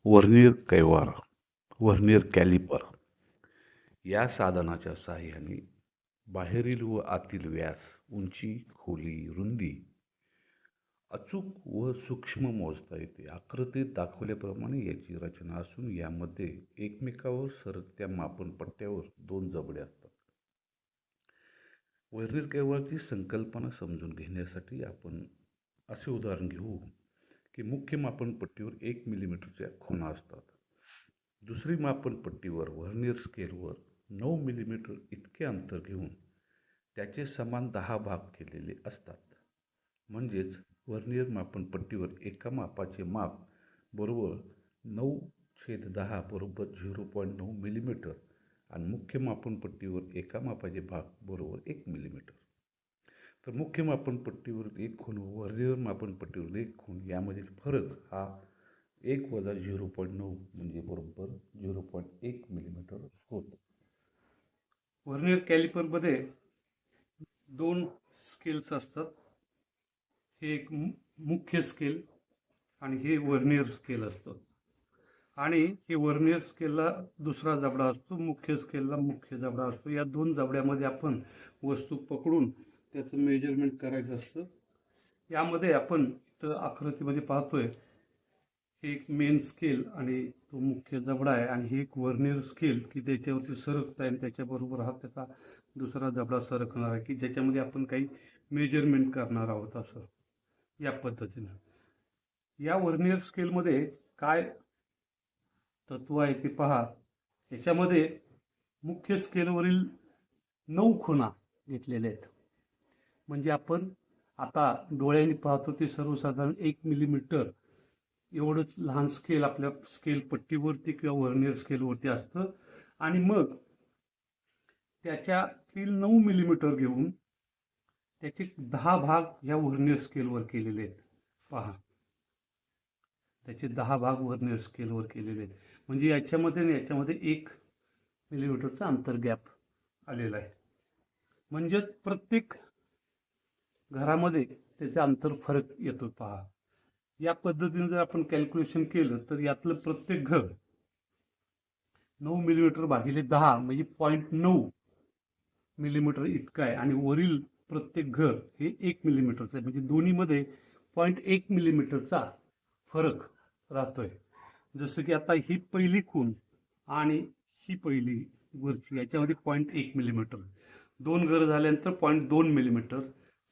Vernier Kaivar, vernier calliper या साधनाच्या साहाय्याने बाहेरील व आतील व्यास, उंची, खोली, रुंदी अचूक व सूक्ष्म मोजता येते. आकृतीत दाखवल्याप्रमाणे याची रचना असून यामध्ये एकमेकावर सरकत्या मापनपट्ट्यावर दोन जबडे असतात. वर्नियर कैवारची संकल्पना समजून घेण्यासाठी आपण असे उदाहरण घेऊ की मुख्य मापनपट्टीवर 1 मिलीमीटरच्या खुणा असतात. दुसरी मापनपट्टीवर व्हर्नियर स्केलवर 9 मिलीमीटर इतके अंतर घेऊन त्याचे समान 10 भाग केलेले असतात. म्हणजेच व्हर्नियर मापनपट्टीवर एका मापाचे माप बरोबर 9/10 बरोबर 0.9 मिलीमीटर आणि मुख्य मापनपट्टीवर एका मापाचे भाग बरोबर 1 मिलीमीटर. तर मुख्य मापनपट्टीवर एक खूण व व्हर्नियर मापनपट्टीवर एक खूण यामधील फरक हा 1 - 0.9 म्हणजे बरोबर 0.1 मिलीमीटर होतो. व्हर्नियर कॅलिपरमध्ये दोन स्केल्स असतात. हे एक मुख्य स्केल आणि हे व्हर्नियर स्केल असतं. आणि हे व्हर्नियर स्केलला दुसरा जबडा असतो, मुख्य स्केलला मुख्य जबडा असतो. या दोन जबड्यामध्ये आपण वस्तू पकडून त्याचं मेजरमेंट करायचं असतं. यामध्ये आपण इथं आकृतीमध्ये पाहतोय हे एक मेन स्केल आणि तो मुख्य जबडा आहे आणि हे एक व्हर्नियर स्केल की त्याच्यावरती सरकत आहे आणि त्याच्याबरोबर हा त्याचा दुसरा जबडा सरकणार आहे की ज्याच्यामध्ये आपण काही मेजरमेंट करणार आहोत. असं या पद्धतीनं या व्हर्नियर स्केलमध्ये काय तत्व आहे ते पहा. याच्यामध्ये मुख्य स्केलवरील 9 खुणा घेतलेल्या आहेत. म्हणजे आपण आता डोळ्यांनी पाहतो ते सर्वसाधारण 1 मिलीमीटर एवढंच लहान स्केल आपल्या स्केल पट्टीवरती किंवा व्हर्नियर स्केलवरती असतं. आणि मग त्याच्यातील 9 मिलीमीटर घेऊन त्याचे 10 भाग या व्हर्नियर स्केलवर केलेले आहेत. पहा, त्याचे 10 भाग व्हर्नियर स्केलवर केलेले आहेत. म्हणजे याच्यामध्ये आणि याच्यामध्ये 1 मिलीमीटरचा अंतर गॅप आलेला आहे. म्हणजेच प्रत्येक घरामध्ये त्याचे अंतर फरक येतो. पहा, या पद्धतीने जर आपण कॅल्क्युलेशन केलं तर यातलं प्रत्येक घर 9 मिलीमीटर भागिले 10 म्हणजे 0.9 मिलीमीटर इतकं आहे आणि वरील प्रत्येक घर हे 1 मिलीमीटरचं आहे. म्हणजे दोन्हीमध्ये 0.1 मिलीमीटरचा फरक राहतोय. जसं की आता ही पहिली खूण आणि ही पहिली वरची याच्यामध्ये 0.1 मिलीमीटर, दोन घर झाल्यानंतर 0.2 मिलीमीटर,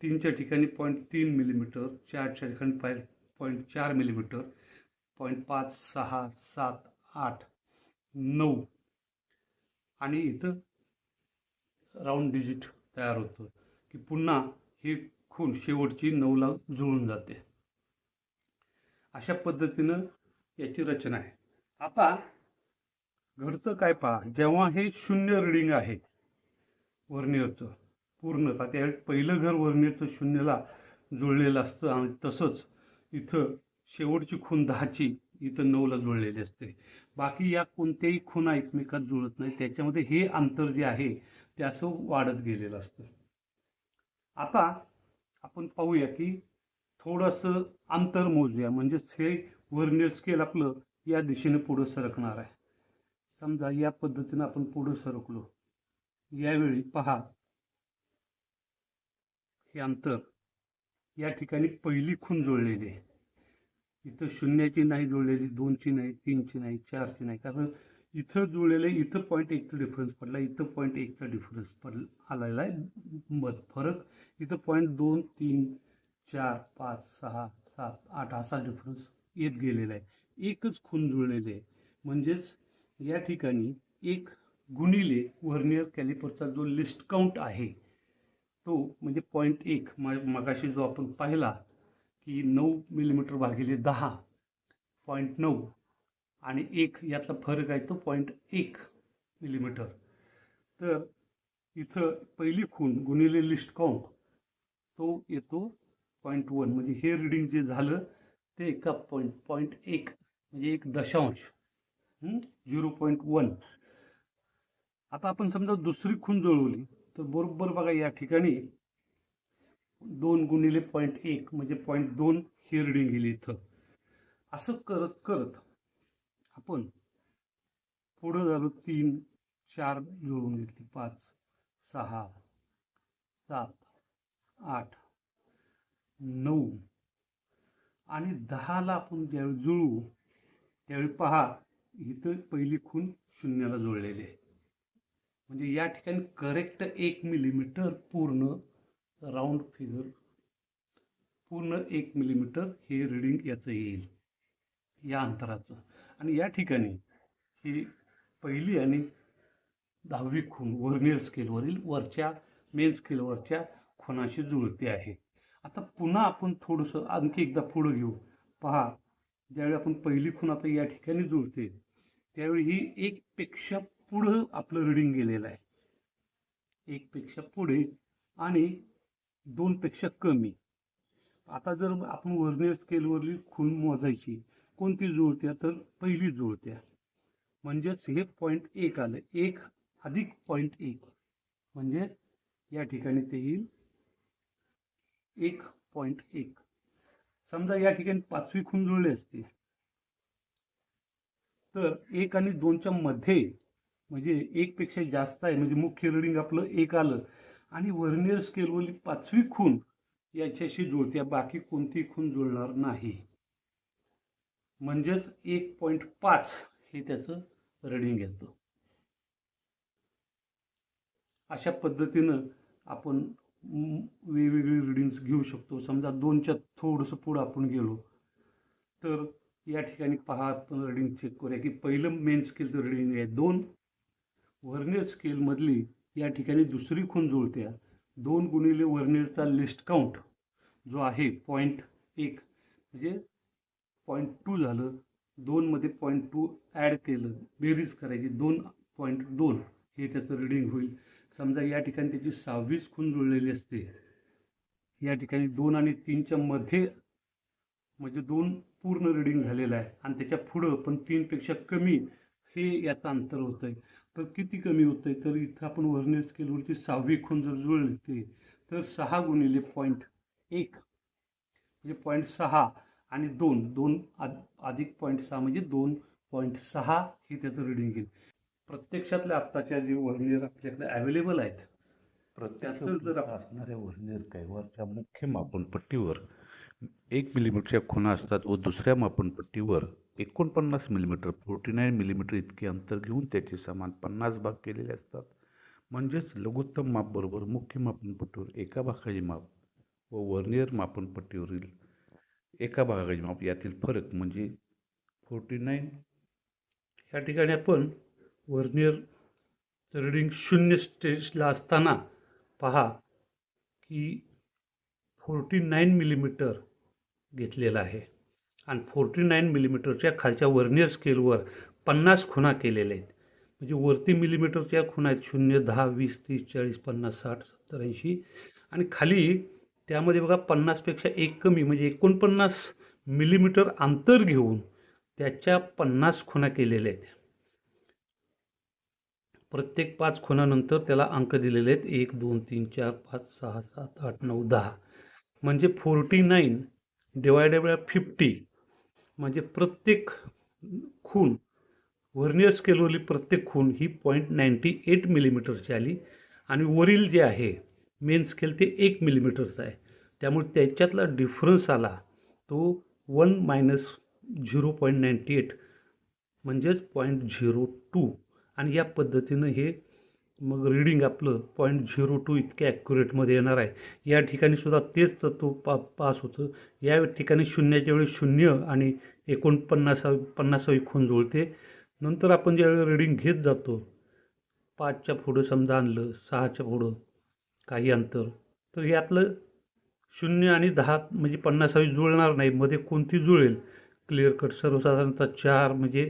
3च्या ठिकाणी 0.3 मिलीमीटर, 4च्या ठिकाणी 0.4 मिलीमीटर, 0.5, 6, 7, 8, 9 आणि इथं राऊंड डिजिट तयार होतं की पुन्हा ही खूण शेवटची 9ला जुळून जाते. अशा पद्धतीनं याची रचना आहे. आता घडतं काय पहा, जेव्हा हे 0 रिडिंग आहे व्हर्नियरचं पूर्णतः, त्या पहिलं घर व्हर्नियरचं 0ला जुळलेलं असतं आणि तसंच इथं शेवटची खूण 10ची इथं 9ला जुळलेली असते. बाकी या कोणत्याही खुणा एकमेकात जुळत नाही. त्याच्यामध्ये हे अंतर जे आहे ते असं वाढत गेलेलं असतं. आता आपण पाहूया की थोडंसं अंतर मोजूया. म्हणजेच हे व्हर्नियर स्केल आपलं या दिशेने पुढे सरकणार आहे. समजा या पद्धतीने आपण पुढे सरकलो. यावेळी पहा, हे अंतर या ठिकाणी पहिली खूण जुळलेली आहे. इथं 0ची नाही जुळलेली, 2ची नाही, 3ची नाही, 4ची नाही. कारण इथं जुळलेले इथं 0.1चा डिफरन्स पडला, इथं 0.1चा डिफरन्स आलेला आहे फरक. इथं 0.2, 3, 4, 5, 6, 7, 8 असा डिफरन्स येत गेलेला आहे. एकच खूण जुळलेली आहे. म्हणजेच या ठिकाणी 1 गुणिले व्हर्नियर कॅलिपरचा जो लिस्ट काउंट आहे तो म्हणजे 0.1 मगाशी जो आपण पाहिला की 9 मिलीमीटर भागिले 10 0.9 आणि 1 यातला फरक आहे तो 0.1 मिलीमीटर. तर इथं पहिली खूण गुणिले लिस्ट काउंट तो येतो 0.1. म्हणजे हे रिडिंग जे झालं ते एका 0.1 म्हणजे 1 दशांश 0.1. आता आपण समजा दुसरी खूण जुळवली तर बरोबर बघा या ठिकाणी 2 गुणिले 0.1 म्हणजे 0.2 ही रिडिंग गेली इथं. असं करत करत आपण पुढं झालो 3 4 जुळवून घेतली, 5 6 7 8 9 आणि 10ला आपण ज्यावेळी जुळवू त्यावेळी पहा इथं पहिली खूण शून्याला जुळलेली आहे. म्हणजे या ठिकाणी करेक्ट 1 मिलीमीटर पूर्ण राऊंड फिगर पूर्ण 1 मिलीमीटर हे रिडिंग याचं येईल या अंतराचं. आणि या ठिकाणी ही पहिली आणि 10वी खूण व्हर्नियर स्केलवरील वरच्या मेन स्केलवरच्या खुणाशी जुळते आहे. आता पुन्हा आपण थोडंसं आणखी एकदा पुढं घेऊ. पहा ज्यावेळी आपण पहिली खूण आता या ठिकाणी जुळते त्यावेळी ही 1 पेक्षा पुढं आपलं रिडिंग गेलेलं आहे. 1 पेक्षा पुढे आणि 2 पेक्षा कमी. आता जर आपण व्हर्नियर स्केलवरली खूण मोजायची कोणती जुळत्या तर पहिली जुळत्या. म्हणजेच हे 0.1 आलं, 1 अधिक 0.1 म्हणजे या ठिकाणी ते येईल 1.1. समजा या ठिकाणी 5वी खूण जुळली असती तर 1 आणि 2च्या मध्ये म्हणजे 1 पेक्षा जास्त आहे म्हणजे मुख्य रिडिंग आपलं 1 आलं आणि व्हर्नियर स्केलवरली 5वी खूण याच्याशी जुळत्या, बाकी कोणती खूण जुळणार नाही. म्हणजेच 1.5 हे त्याचं रिडिंग येतं. अशा पद्धतीनं आपण वेगवेगळी रिडिंग्स घेऊ शकतो. समजा 2च्या थोडंसं पुढं आपण गेलो तर या ठिकाणी पहा आपण रिडिंग चेक करूया की पहिलं मेन स्केलचं रिडिंग आहे 2. व्हर्नियर स्केलमधली या ठिकाणी दुसरी खूण जुळत्या. 2 गुणिले व्हर्नियरचा लिस्ट काउंट जो आहे 0.1 म्हणजे 0.2 झालं. 2 मध्ये 0.2 ॲड केलं, बेरीज करायची 2.2 हे त्याचं रिडिंग होईल. समजा या ठिकाणी त्याची 6वीच खूण जुळलेली असते. या ठिकाणी 2 आणि 3च्या मध्ये म्हणजे 2 पूर्ण रिडिंग झालेलं आहे आणि त्याच्या पुढं पण 3 पेक्षा कमी हे याचं अंतर होतंय. तर किती कमी होतंय तर इथं आपण व्हर्नियर स्केलवरची 6वी खूण जर जुळली तर 6 गुणिले 0.1 म्हणजे 0.6 आणि 2 अधिक 0.6 म्हणजे 2.6 हे त्याचं रिडिंग येईल. प्रत्यक्षातल्या आत्ताच्या जे व्हर्नियर आपल्याकडे अवेलेबल आहेत प्रत्यक्षात जर असणाऱ्या व्हर्नियर कॅव्हरच्या मुख्य मापनपट्टीवर 1 मिलीमीटरच्या खुणा असतात व दुसऱ्या मापनपट्टीवर 49 मिलीमीटर 49 मिलीमीटर इतके अंतर घेऊन त्याचे समान 50 भाग केलेले असतात. म्हणजेच लघुत्तम माप बरोबर मुख्य मापनपट्टीवर एका भागाचे माप व व्हर्नियर मापनपट्टीवरील एका भागाचे माप यातील फरक म्हणजे 49. या ठिकाणी आपण व्हर्नियर रिडिंग 0 स्टेजला असताना पहा की 49 मिलीमीटर घेतलेला आहे आणि 49 मिलीमीटरच्या खालच्या व्हर्नियर स्केलवर 50 खुणा केलेल्या आहेत. म्हणजे वरती मिलीमीटरच्या खुणा आहेत 0 10 20 30 40 50 60 70 80 आणि खाली त्यामध्ये बघा 50पेक्षा एक कमी म्हणजे 49 मिलीमीटर अंतर घेऊन त्याच्या 50 खुणा केलेल्या आहेत. प्रत्येक 5 खुणानंतर त्याला अंक दिलेले आहेत 1 2 3 4 5 6 7 8 9 10 म्हणजे 49 डिवायडेड बाय 50 म्हणजे प्रत्येक खूण व्हर्नियर स्केलवरली प्रत्येक खूण ही 0.98 मिलीमीटरची आली आणि वरील जे आहे मेन स्केल ते 1 मिलीमीटरचं आहे. त्यामुळे त्याच्यातला डिफरन्स आला तो 1 मायनस 0.98 म्हणजेच 0.02 आणि या पद्धतीनं हे मग रिडिंग आपलं 0.02 इतक्या ॲक्युरेटमध्ये येणार आहे. या ठिकाणी सुद्धा तेच तत्व पास होतं. या ठिकाणी शून्याच्या वेळी 0 आणि 49वी खूण जुळते. नंतर आपण ज्यावेळी रिडिंग घेत जातो 5च्या पुढं समजा आणलं 6च्या पुढं काही अंतर तर हे आपलं 0 आणि 10 म्हणजे 50वी जुळणार नाही, मध्ये कोणती जुळेल क्लिअर कट सर्वसाधारणतः 4 म्हणजे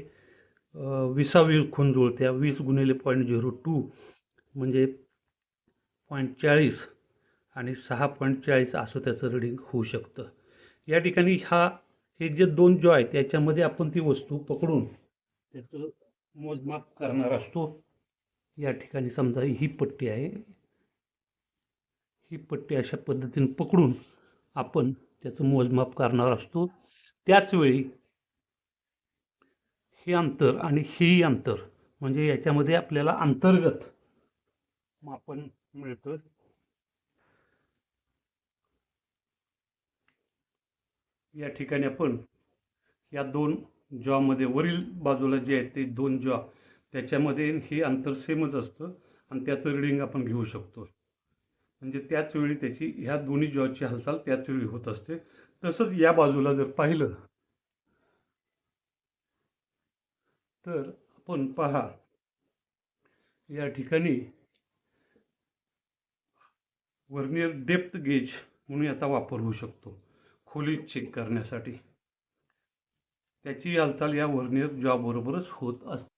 20वी खूण जुळत्या. 20 गुणिले 0.02 म्हणजे 0.40 आणि 6.40 असं त्याचं रिडिंग होऊ शकतं. या ठिकाणी हे जे 2 जो आहेत त्याच्यामध्ये आपण ती वस्तू पकडून त्याचं मोजमाप करणार असतो. या ठिकाणी समजा ही पट्टी आहे, ही पट्टी अशा पद्धतीने पकडून आपण त्याचं मोजमाप करणार असतो. त्याचवेळी हे अंतर आणि हे अंतर म्हणजे याच्यामध्ये आपल्याला अंतर्गत मापन मिळतं. या ठिकाणी आपण या दोन जॉमध्ये वरील बाजूला जे आहेत ते दोन जॉ त्याच्यामध्ये हे अंतर सेमच असतं आणि त्याचं रिडिंग आपण घेऊ शकतो. म्हणजे त्याच वेळी त्याची ह्या दोन्ही जॉची हालचाल त्याच वेळी होत असते. तसंच या बाजूला जर पाहिलं तर आपण पहा या ठिकाणी व्हर्नियर डेप्थ गेज म्हणून याचा वापर होऊ शकतो खोली चेक करण्यासाठी. त्याची हालचाल या व्हर्नियर जॉ बरोबरच होत असते.